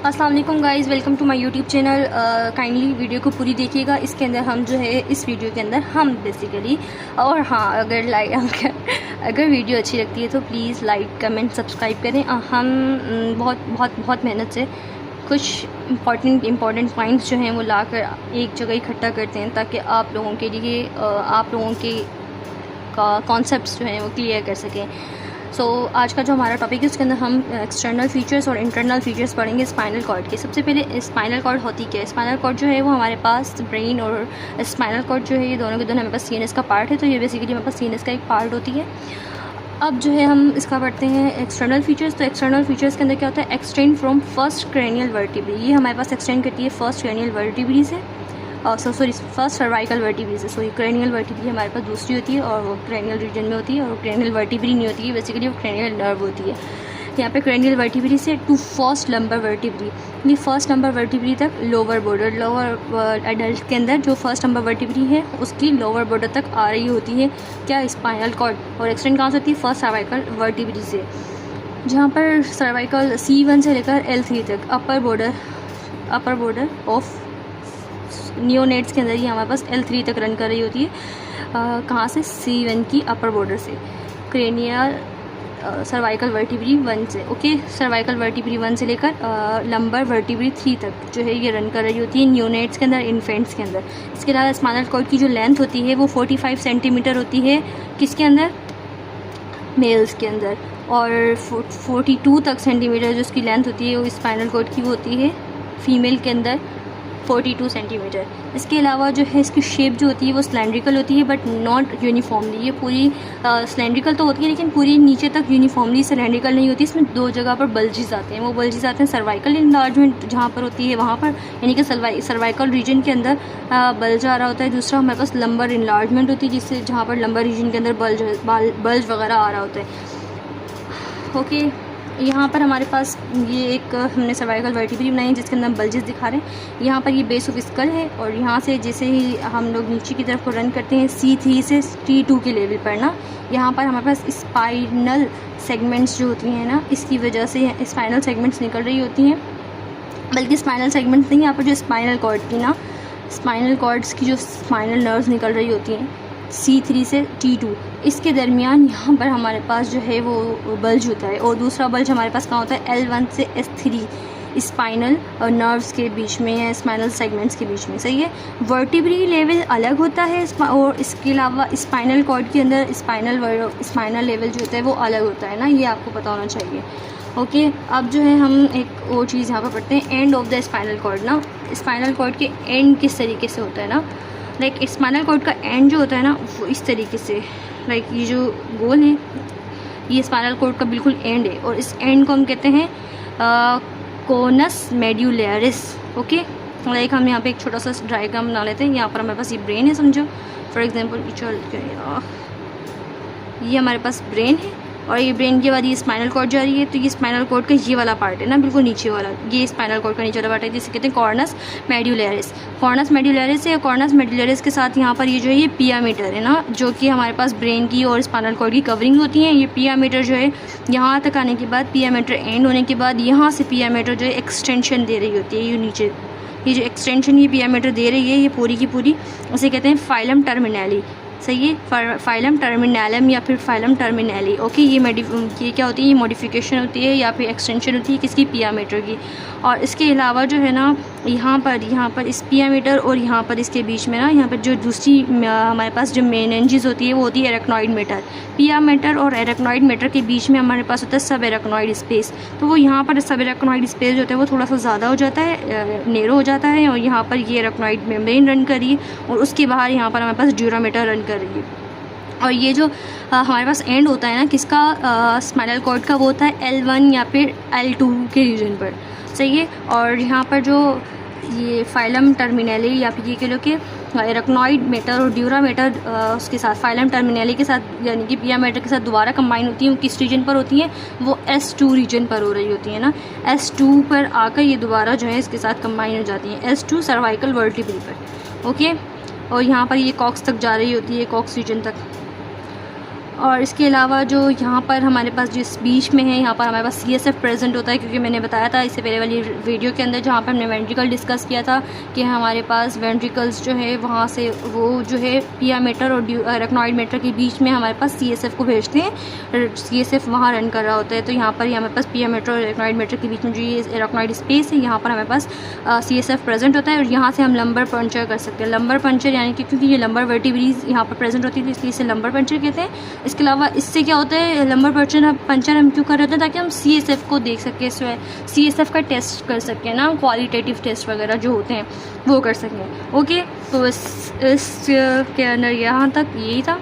अस्सलाम वालेकुम guys, welcome to my YouTube channel. Kindly video को पूरी देखिएगा। इसके अंदर हम जो है इस वीडियो के अंदर हम बेसिकली और हाँ, अगर वीडियो अच्छी लगती है तो प्लीज़ लाइक कमेंट सब्सक्राइब करें। हम बहुत मेहनत से कुछ इम्पॉर्टेंट पॉइंट्स जो हैं वो लाकर एक जगह इकट्ठा करते हैं ताकि आप लोगों के लिए आप लोगों के कॉन्सेप्ट्स जो हैं वो क्लियर कर सकें। आज का जो हमारा टॉपिक है उसके अंदर हम एक्सटर्नल फीचर्स और इंटरनल फीचर्स पढ़ेंगे स्पाइनल कॉर्ड के। सबसे पहले स्पाइनल कॉर्ड होती क्या है। स्पाइनल कॉर्ड जो है वो हमारे पास ब्रेन और स्पाइनल कॉर्ड जो है ये दोनों के दोनों हमारे पास सीएनएस का पार्ट है, तो ये बेसिकली हमारे पास सीएनएस का एक पार्ट होती है। अब जो है हम इसका पढ़ते हैं एक्सटर्नल फीचर्स। तो एक्सटर्नल फीचर्स के अंदर क्या होता है, extend from first cranial vertebrae. ये हमारे पास एक्सटेंड करती है फर्स्ट क्रेनियल वर्टिब्री से, फर्स्ट सर्वाइकल वर्टिब्री से। क्रेनियल वर्टिब्री हमारे पास दूसरी होती है और वो क्रेनियल रीजन में होती है, और क्रेनियल वर्टिब्री नहीं होती है, बेसिकली वो क्रेनियल नर्व होती है। यहाँ पे क्रेनियल वर्टिब्री से टू फर्स्ट लंबर वर्टिब्री, ये फर्स्ट नंबर वर्टिब्री तक लोअर बॉर्डर, लोअर एडल्ट के अंदर जो फर्स्ट नंबर वर्टिब्री है उसकी लोअर बॉर्डर तक आ रही होती है क्या, स्पाइनल कॉर्ड। और एक्सटेंड कहाँ से होती है, फर्स्ट सर्वाइकल वर्टिब्री से, जहाँ पर सर्वाइकल C1 से लेकर L3 तक अपर बॉर्डर ऑफ नियोनेट्स के अंदर ही हमारे पास L3 तक रन कर रही होती है। कहाँ से, C1 की अपर बॉर्डर से, क्रेनियल सर्वाइकल वर्टिब्री 1 से। ओके, सर्वाइकल वर्टिब्री 1 से लेकर लंबर वर्टिब्री 3 तक जो है ये रन कर रही होती है नियोनेट्स के अंदर, इन्फेंट्स के अंदर। इसके अलावा स्पाइनल कॉर्ड की जो लेंथ होती है वो 45 सेंटीमीटर होती है, किसके अंदर, मेल्स के अंदर, और 42 तक सेंटीमीटर जो उसकी लेंथ होती है वो स्पाइनल कॉर्ड की वो होती है फीमेल के अंदर, 42 सेंटीमीटर। इसके अलावा जो है इसकी शेप जो होती है वो सिलेंड्रिकल होती है, बट नॉट यूनिफॉर्मली। ये पूरी सिलेंड्रिकल तो होती है लेकिन पूरी नीचे तक यूनिफॉर्मली सिलेंड्रिकल नहीं होती। इसमें दो जगह पर बल्जेस आते हैं। वो बल्जेस आते हैं सर्वाइकल इनलार्जमेंट जहाँ पर होती है वहाँ पर, यानी कि सर्वाइकल रीजन के अंदर बल्ज आ रहा होता है। दूसरा हमारे पास लंबर इनलार्जमेंट होती है, जिससे जहाँ पर लंबर रीजन के अंदर बल्ज वगैरह आ रहा होता है। ओके, यहाँ पर हमारे पास ये एक हमने सर्वाइकल वर्टिब्री बनाई है जिसके अंदर बल्जेस दिखा रहे हैं। यहाँ पर ये बेस ऑफ स्कल है, और यहाँ से जैसे ही हम लोग नीचे की तरफ को रन करते हैं C3 से T2 के लेवल पर ना, यहाँ पर हमारे पास स्पाइनल सेगमेंट्स जो होती हैं ना, इसकी वजह से स्पाइनल सेगमेंट्स निकल रही होती हैं। बल्कि स्पाइनल सेगमेंट्स नहीं, यहाँ पर जो स्पाइनल कॉर्ड की ना, स्पाइनल कॉर्ड्स की जो स्पाइनल नर्व्स निकल रही होती हैं C3 से T2, इसके दरमियान यहाँ पर हमारे पास जो है वो बल्ज होता है। और दूसरा बल्ज हमारे पास कहाँ होता है, L1 से S3 स्पाइनल और नर्व्स के बीच में है, स्पाइनल सेगमेंट्स के बीच में। सही है, वर्टिब्री लेवल अलग होता है, और इसके अलावा स्पाइनल कॉर्ड के अंदर स्पाइनल लेवल जो होता है वो अलग होता है ना, ये आपको पता होना चाहिए। ओके, अब जो है हम एक और चीज़ यहाँ पर पढ़ते हैं, end of the spinal cord ना। स्पाइनल कॉर्ड के एंड किस तरीके से होता है ना, लाइक स्पाइनल कॉर्ड का एंड जो होता है ना वो इस तरीके से, लाइक ये जो गोल है ये स्पाइनल कॉर्ड का बिल्कुल एंड है, और इस एंड को हम कहते हैं कोनस मेड्यूलरिस। ओके, लाइक हम यहाँ पे एक छोटा सा डायग्राम बना लेते हैं। यहाँ पर हमारे पास ये ब्रेन है, समझो फॉर एग्जांपल, ये हमारे पास ब्रेन है, और ये ब्रेन के बाद ये स्पाइनल कॉर्ड जा रही है। तो ये स्पाइनल कॉर्ड का ये वाला पार्ट है ना, बिल्कुल नीचे वाला, ये स्पाइनल कॉर्ड का नीचे वाला पार्ट है, जिसे कहते हैं कॉर्नस मेड्यूलरिस। कॉर्नस मेड्यूलरिस है, कॉर्नस मेड्यूलरिस के साथ यहाँ पर ये जो है ये पिया मीटर है ना, जो कि हमारे पास ब्रेन की और स्पाइनल कॉर्ड की कवरिंग होती है। ये पिया मीटर जो है यहाँ तक आने के बाद, पिया मीटर एंड होने के बाद यहाँ से पिया मीटर जो है एक्सटेंशन दे रही होती है। ये नीचे ये जो एक्सटेंशन ये पिया मीटर दे रही है, ये पूरी की पूरी उसे कहते हैं फाइलम टर्मिनली। सही है, फाइलम टर्मिनलम या फिर फाइलम टर्मिनली। ओके, ये क्या होती है, ये मॉडिफिकेशन होती है या फिर एक्सटेंशन होती है किसकी, पिया मीटर की। और इसके अलावा जो है ना यहाँ पर इस पिया मीटर और यहाँ पर इसके बीच में ना, यहाँ पर जो दूसरी हमारे पास जो मेनिंजेस होती है वो होती है एरेक्नॉइड मीटर। पिया मीटर और एरेक्नॉइड मीटर के बीच में हमारे पास होता है सब एरेक्नॉइड स्पेस। तो वो यहाँ पर सब एरेक्नॉइड स्पेस जो होता है वो थोड़ा सा ज़्यादा हो जाता है, नेरो हो जाता है, और यहाँ पर ये एरेक्नॉइड मेम्ब्रेन रन कर रही है, और उसके बाहर यहाँ पर हमारे पास ड्यूरामीटर रन कर रही है। और ये जो हमारे पास एंड होता है ना किसका, स्पाइनल कॉर्ड का, वो होता है L1 या फिर L2 के रीजन पर। सही है, और यहाँ पर जो ये फाइलम टर्मिनली या फिर ये कह लो कि एरेक्नॉइड मीटर और ड्यूरामीटर उसके साथ फाइलम टर्मिनली के साथ यानी कि पिया मीटर के साथ दोबारा कंबाइन होती हैं। वो किस रीजन पर होती हैं, वो S2 रीजन पर हो रही होती है ना, S2 पर आकर ये दोबारा जो है इसके साथ कंबाइन हो जाती हैं, S2 सर्वाइकल वर्टिब्री पर। ओके, और यहाँ पर ये कॉक्स तक जा रही होती है, कॉक्स रीजन तक। और इसके अलावा जो यहाँ पर हमारे पास जिस बीच में है यहाँ पर हमारे पास CSF प्रेजेंट होता है, क्योंकि मैंने बताया था इससे पहले वाली वीडियो के अंदर जहाँ पर हमने वेंट्रिकल डिस्कस किया था कि हमारे पास वेंट्रिकल्स जो है वहाँ से वो जो है पिया मीटर और एराक्नॉइड मीटर के बीच में हमारे पास CSF को भेजते हैं, CSF वहाँ रन कर रहा होता है। तो यहाँ पर हमारे पास पिया मीटर और एराक्नॉइड मीटर के बीच में जो ये एराक्नॉइड स्पेस है यहाँ पर हमारे पास CSF प्रेजेंट होता है और यहाँ से हम लंबर पंचर कर सकते हैं। लंबर पंचर यानी कि क्योंकि ये लंबर वर्टिब्रीज यहाँ पर प्रेजेंट होती है इसलिए इसे लंबर पंचर कहते हैं। इसके अलावा इससे क्या होता है, लंबर पंचर हम क्यों कर रहे होते हैं, ताकि हम CSF को देख सकें, CSF का टेस्ट कर सकें ना, क्वालिटेटिव टेस्ट वगैरह जो होते हैं वो कर सकें। ओके, तो इसके अंदर यहाँ तक यही था।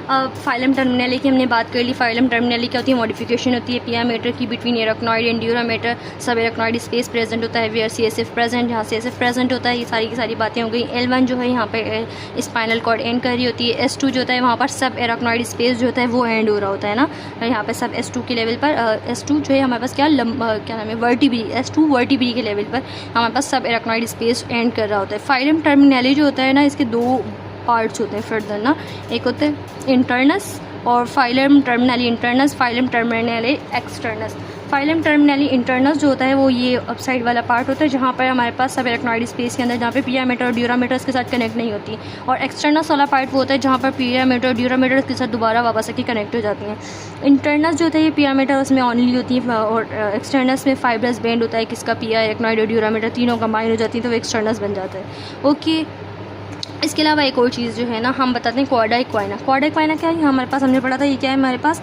अब फाइलम टर्मिनली की हमने बात कर ली। फाइलम टर्मिनली क्या होती है, मॉडिफिकेशन होती है पिया मीटर की बिटवीन एराक्नॉइड एंड ड्यूरामीटर। सब एराक्नॉइड स्पेस प्रेजेंट होता है वेयर CSF प्रेजेंट, जहाँ CSF प्रेजेंट होता है। ये सारी की सारी बातें हो गई। L1 जो है यहाँ पे स्पाइनल कॉर्ड एंड कर रही होती है। S2 जो होता है वहाँ पर सब एराक्नॉइड स्पेस जो होता है वो एंड हो रहा होता है ना, यहाँ पर सब S2 के लेवल पर। S2 जो है हमारे पास क्या नाम है, वर्टिब्री। S2 वर्टिब्री के लेवल पर हमारे पास सब एराक्नॉइड स्पेस एंड कर रहा होता है। फाइलम टर्मिनली जो होता है ना, इसके दो पार्ट्स होते हैं फर्दर ना, एक होते हैं इंटरनस और filum terminale internus, filum terminale externus. Filum terminale internus जो होता है वो ये अपसाइड वाला पार्ट होता है जहाँ पर हमारे पास सब एराक्नॉइड स्पेस के अंदर जहाँ पे पिया मीटर और ड्यूरामीटर्स के साथ कनेक्ट नहीं होती, और एक्सटर्नस वाला पार्ट वो होता है जहाँ पर पिया मीटर और ड्यूरामीटर्स के साथ दोबारा वापस आके कनेक्ट हो जाती हैं। इंटरनस जो होता है ये पिया मीटर उसमें ऑनली होती है और एक्सटर्नस में फाइब्रस बैंड होता है किसका, पिया, एराक्नॉइड और ड्यूरामीटर तीनों कंबाइन हो जाती है तो वो एक्सटर्नस बन जाता है। ओके, इसके अलावा एक और चीज़ जो है ना हम बताते हैं क्वाडा इक्वाइना। क्वाडा इक्वाइना क्या है, हमारे पास हमने पढ़ा था ये क्या है हमारे पास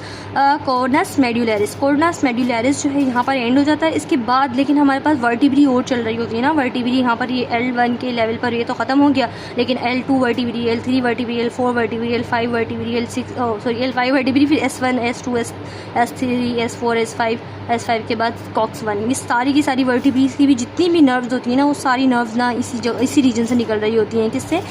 कॉर्नस मेड्यूलरिस। कॉर्नस मेड्यूलरिस जो है यहाँ पर एंड हो जाता है। इसके बाद लेकिन हमारे पास वर्टिब्री और चल रही होती है ना, वर्टिब्री यहाँ पर ये L1 के लेवल पर ये तो ख़त्म हो गया, लेकिन L2 vertebrae, L3 vertebrae, L4 vertebrae, L5 vertebrae, L5 vertebrae, फिर S1 S2 S3 S4 S5 के बाद COX1। ये सारी की सारी वर्टिब्रीज की भी जितनी भी नर्व्स होती हैं ना वो सारी नर्व्स ना इसी रीजन से निकल रही होती हैं। किससे,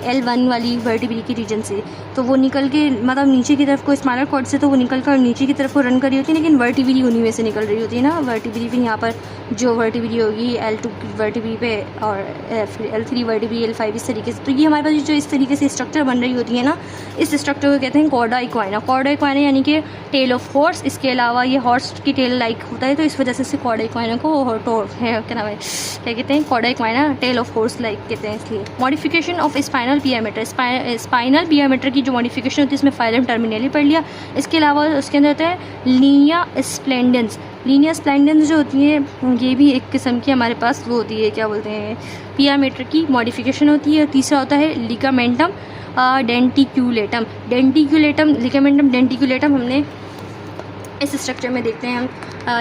L1 वाली वर्टिब्री की रीजन से। तो वो निकल के मतलब नीचे की तरफ को स्पाइनल कॉर्ड से तो वो निकल कर नीचे की तरफ को रन कर रही होती है, लेकिन वर्टिब्री उन्हीं में से निकल रही होती है ना। वर्टिब्री भी यहाँ पर जो वर्टिब्री होगी L2 वर्टिब्री पे और फिर L3 वर्टिब्री, L5 इस तरीके से। तो ये हमारे पास जो इस तरीके से स्ट्रक्चर बन रही होती है ना, इस स्ट्रक्चर को कहते हैं कॉर्डा इक्वाइना। कॉर्डा इक्वाइना यानी कि टेल ऑफ हॉर्स। इसके अलावा ये हॉर्स की टेल लाइक होता है तो इस वजह से इसे कॉर्डा इक्वाइना को क्या नाम है, क्या कहते हैं, cauda equina tail of horse like कहते हैं इसलिए। Modification of spinal pia mater. Spinal pia mater की जो मॉडिफिकेशन होती है इसमें फाइलम टर्मिनली पढ़ लिया। इसके अलावा उसके अंदर होता है लीनिया स्प्लेंडेंस। लीनिया स्प्लेंडेंस जो होती है ये भी एक किस्म की हमारे पास वो होती है, क्या बोलते हैं, पिया मीटर की मॉडिफिकेशन होती है। तीसरा होता है लिगामेंटम डेंटिक्यूलेटम। डेंटिक्यूलेटम, लिगामेंटम डेंटिक्यूलेटम हमने इस स्ट्रक्चर में देखते हैं हम।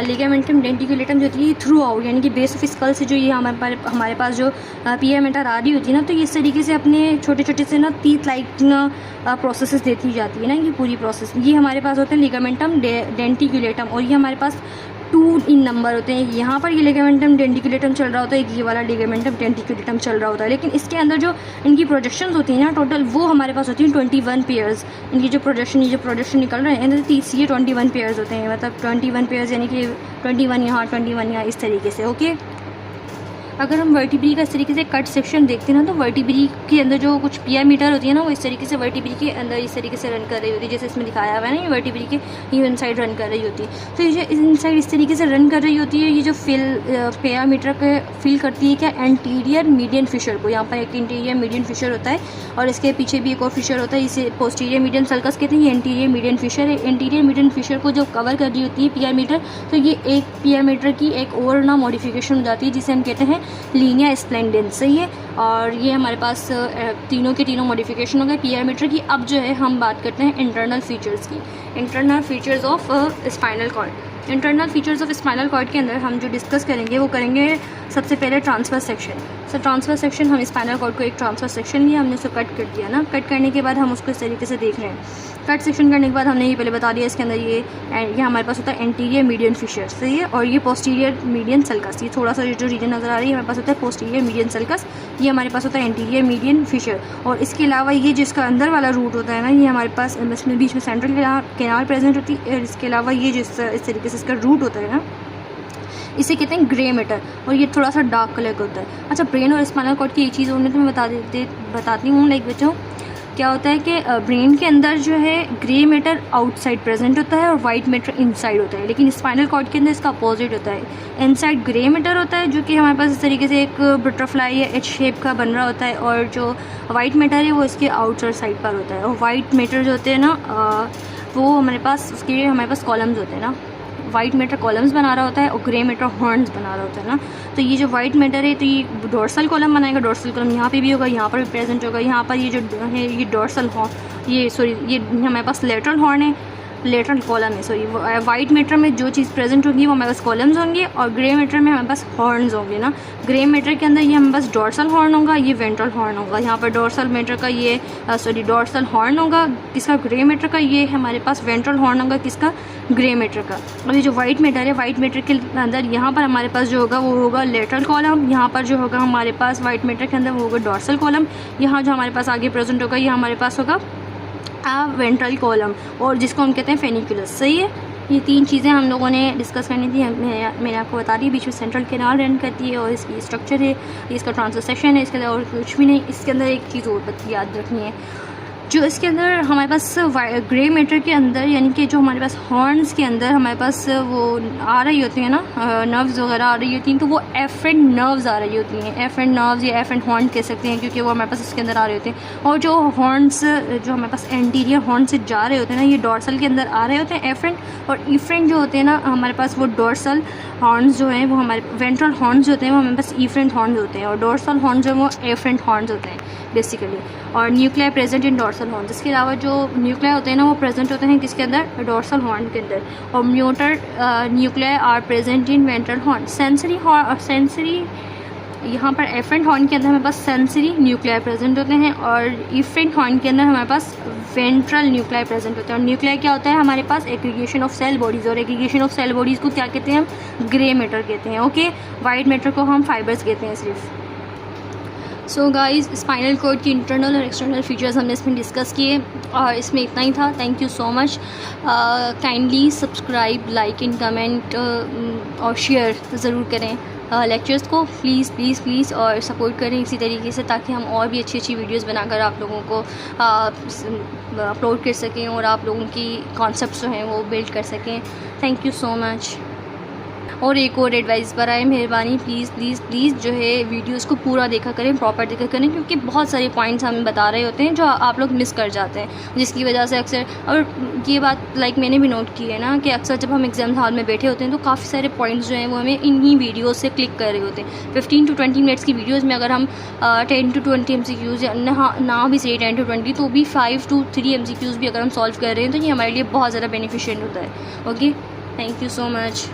लिगामेंटम डेंटिक्यूलेटम जो होती है थ्रू आउट यानी कि बेस ऑफ स्कल से जो ये हमारे पास जो पिया मीटर आ रही होती है ना, तो ये इस तरीके से अपने छोटे छोटे से ना टीथ लाइक ना प्रोसेसेस देती जाती है ना, ये पूरी प्रोसेस ये हमारे पास होते हैं लिगामेंटम डेंटिक्यूलेटम। और ये हमारे पास 2 इन नंबर होते हैं। यहाँ पर ये लिगामेंटम डेंटिक्यूलेटम चल रहा होता है, ये वाला लिगामेंटम डेंटिक्यूलेटम चल रहा होता है, लेकिन इसके अंदर जो इनकी प्रोजेक्शंस होती हैं ना टोटल वो हमारे पास होती हैं 21 पेयर्स। इनकी जो प्रोजेक्शन निकल रहे हैं ये 21 पेयर्स होते हैं, मतलब 21 पेयर्स यानी कि 21 यहाँ 21 यहाँ इस तरीके से। ओके, अगर हम वर्टिब्री का इस तरीके से कट सेक्शन देखते हैं ना तो वर्टिब्री के अंदर जो कुछ पिया मीटर होती है ना वो इस तरीके से वर्टिब्री के अंदर इस तरीके से रन कर रही होती है, जैसे इसमें दिखाया हुआ है ना, ये वर्टिब्री के ये इनसाइड रन कर रही होती है। तो ये जो इनसाइड इस तरीके से रन कर रही होती है, ये जो पिया मीटर के फिल करती है क्या, एंटीरियर मीडियन फिशर को। यहाँ पर एक इंटीरियर मीडियन फिशर होता है और इसके पीछे भी एक और फिशर होता है, इसे पोस्टीरियर मीडियन सल्कस कहते हैं। ये एंटीरियर मीडियन फिशर है। एंटीरियर मीडियन फिशर को जो कवर कर रही होती है पिया मीटर, तो ये एक पिया मीटर की एक और ना मॉडिफिकेशन हो जाती है जिसे हम कहते हैं लीनिया स्प्लेंडेंस। सही है, और ये हमारे पास तीनों के तीनों मॉडिफिकेशन हो गए पिया मीटर की। अब जो है हम बात करते हैं इंटरनल फीचर्स की, internal features of spinal cord. Internal features of spinal cord के अंदर हम जो डिस्कस करेंगे वो करेंगे सबसे पहले ट्रांसफर सेक्शन। सो ट्रांसफर सेक्शन, हम स्पाइनल कॉर्ड को एक ट्रांसफर सेक्शन लिया, हमने उसको कट कर दिया ना। कट करने के बाद हम उसको इस तरीके से देख रहे हैं। कट सेक्शन करने के बाद हमने ये पहले बता दिया इसके अंदर ये हमारे पास होता है एंटीरियर मीडियन फिशर। सही है, और ये पोस्टीरियर मीडियन सल्कस। ये थोड़ा सा जो रीजन नज़र आ रही है हमारे पास होता है पोस्टीरियर मीडियन सल्कस, ये हमारे पास होता है एंटीरियर मीडियन फिशर। और इसके अलावा ये जिसका अंदर वाला रूट होता है ना, ये हमारे पास इसमें बीच में सेंट्रल कैनाल प्रेजेंट होती है। और इसके अलावा ये जिस इस तरीके से इसका रूट होता है ना, इसे कहते हैं ग्रे मैटर, और ये थोड़ा सा डार्क कलर का होता है। अच्छा, ब्रेन और स्पाइनल कॉर्ड की एक चीज़ और मैं तुम्हें बताती हूँ लाइक बच्चों, क्या होता है कि ब्रेन के अंदर जो है ग्रे मैटर आउटसाइड प्रेजेंट होता है और वाइट मैटर इनसाइड होता है, लेकिन स्पाइनल कॉर्ड के अंदर इसका अपोजिट होता है। इनसाइड ग्रे मैटर होता है जो कि हमारे पास इस तरीके से एक बटरफ्लाई या एच शेप का बन रहा होता है, और जो वाइट मैटर है वो इसके आउटसाइड साइड पर होता है। और वाइट मैटर जो होते हैं ना वो हमारे पास उसके हमारे पास कॉलम्स होते हैं ना, वाइट मैटर कॉलम्स बना रहा होता है और ग्रे मैटर हॉर्न्स बना रहा होता है ना। तो ये जो वाइट मैटर है तो ये डोर्सल कॉलम बनाएगा, डोर्सल कॉलम यहाँ पे भी होगा, यहाँ पर भी प्रेजेंट होगा। यहाँ पर ये जो है ये डोर्सल हॉर्न, ये हमारे पास लेटरल हॉर्न है, लेटरल कॉलम है सॉरी। वाइट मैटर में जो चीज़ प्रेजेंट होगी वो हमारे पास कॉलम्स होंगे, और ग्रे मैटर में हमारे पास हॉर्न्स होंगे ना। ग्रे मैटर के अंदर ये हमारे पास डोर्सल हॉर्न होगा, ये वेंट्रल हॉर्न होगा। यहाँ पर डोर्सल मैटर का ये डोर्सल हॉर्न होगा किसका, ग्रे मैटर का। ये हमारे पास वेंट्रल हॉर्न होगा किसका, ग्रे मैटर का। और ये जो वाइट मैटर है, वाइट मैटर के अंदर यहाँ पर हमारे पास जो होगा वो होगा लेटरल कॉलम, यहाँ पर जो होगा हमारे पास वाइट मैटर के अंदर वो होगा डोर्सल कॉलम। यहाँ जो हमारे पास आगे प्रेजेंट होगा ये हमारे पास होगा वेंट्रल कॉलम, और जिसको हम कहते हैं फेनिकुलस। सही है, ये तीन चीज़ें हम लोगों ने डिस्कस करनी थी। मैंने आपको बता दी, बीच में सेंट्रल कैनाल रन करती है और इसकी स्ट्रक्चर है, इसका ट्रांससेशन है, इसके अंदर और कुछ भी नहीं। इसके अंदर एक चीज़ और याद रखनी है, जो इसके अंदर हमारे पास ग्रे मैटर के अंदर यानी कि जो हमारे पास हॉर्न्स के अंदर हमारे पास वो आ रही होती है ना, नर्व्स वगैरह आ रही होती हैं, तो वो एफरेंट नर्व्स आ रही होती हैं। एफरेंट नर्व्स या एफरेंट हॉर्न कह सकते हैं, क्योंकि वो हमारे पास इसके अंदर आ रहे होते हैं। और जो हॉर्न्स जो हमारे पास एंटीरियर हॉर्न से जा रहे होते हैं ना, ये डोर्सल के अंदर आ रहे होते हैं एफरेंट, और इफरेंट जो होते हैं ना हमारे पास वो डोर्सल हॉर्न्स जो हैं वो हमारे वेंट्रल हॉर्न्स जो होते हैं वो हमारे पास इफरेंट हॉर्न्स होते हैं, और डोर्सल हॉर्न्स जो है वो एफरेंट हॉर्न्स होते हैं बेसिकली। और nuclei present in dorsal horn, इसके अलावा जो न्यूक्लिया होते हैं ना वो प्रेजेंट होते हैं किसके अंदर, डोर्सल हॉर्न के अंदर। और motor nuclei are present in ventral horn. Sensory यहाँ पर एफरेंट हॉर्न के अंदर हमारे पास सेंसरी न्यूक्लिया प्रेजेंट होते हैं, और इफरेंट हॉर्न के अंदर हमारे पास वेंट्रल न्यूक्लिया प्रेजेंट होते हैं। और न्यूक्लिया क्या होता है, हमारे पास एग्रीगेशन ऑफ सेल बॉडीज़, और एग्रीगेशन ऑफ सेल बॉडीज़ को क्या कहते हैं हम, ग्रे मैटर कहते हैं। ओके, वाइट मैटर को हम फाइबर्स कहते हैं सिर्फ। सो गाइस, स्पाइनल कॉर्ड की इंटरनल और एक्सटर्नल फीचर्स हमने इसमें डिस्कस किए, और इसमें इतना ही था। Thank you so much. Kindly subscribe, like and comment और शेयर ज़रूर करें लेक्चर्स को, प्लीज़ प्लीज़ प्लीज़, और सपोर्ट करें इसी तरीके से, ताकि हम और भी अच्छी अच्छी वीडियोस बनाकर आप लोगों को अपलोड कर सकें और आप लोगों की कॉन्सेप्ट्स जो हैं वो बिल्ड कर सकें। Thank you so much. और एक और एडवाइस पर आए, मेहरबानी प्लीज़ प्लीज़ प्लीज़ जो है वीडियोस को पूरा देखा करें, प्रॉपर देखा करें, क्योंकि बहुत सारे पॉइंट्स हमें बता रहे होते हैं जो आप लोग मिस कर जाते हैं, जिसकी वजह से अक्सर, और ये बात मैंने भी नोट की है ना कि अक्सर जब हम एग्जाम हॉल में बैठे होते हैं तो काफ़ी सारे पॉइंट्स जो हैं वो हमें इन्हीं वीडियोज़ से क्लिक कर रहे होते हैं। 15 to 20 मिनट्स की वीडियोज़ में अगर हम 10 to 20 MCQs या ना भी सही 10 to 20 तो भी 5 to 3 MCQs भी अगर हम सॉल्व कर रहे हैं तो ये हमारे लिए बहुत ज़्यादा बेनिफिशियल होता है। Okay, thank you so much.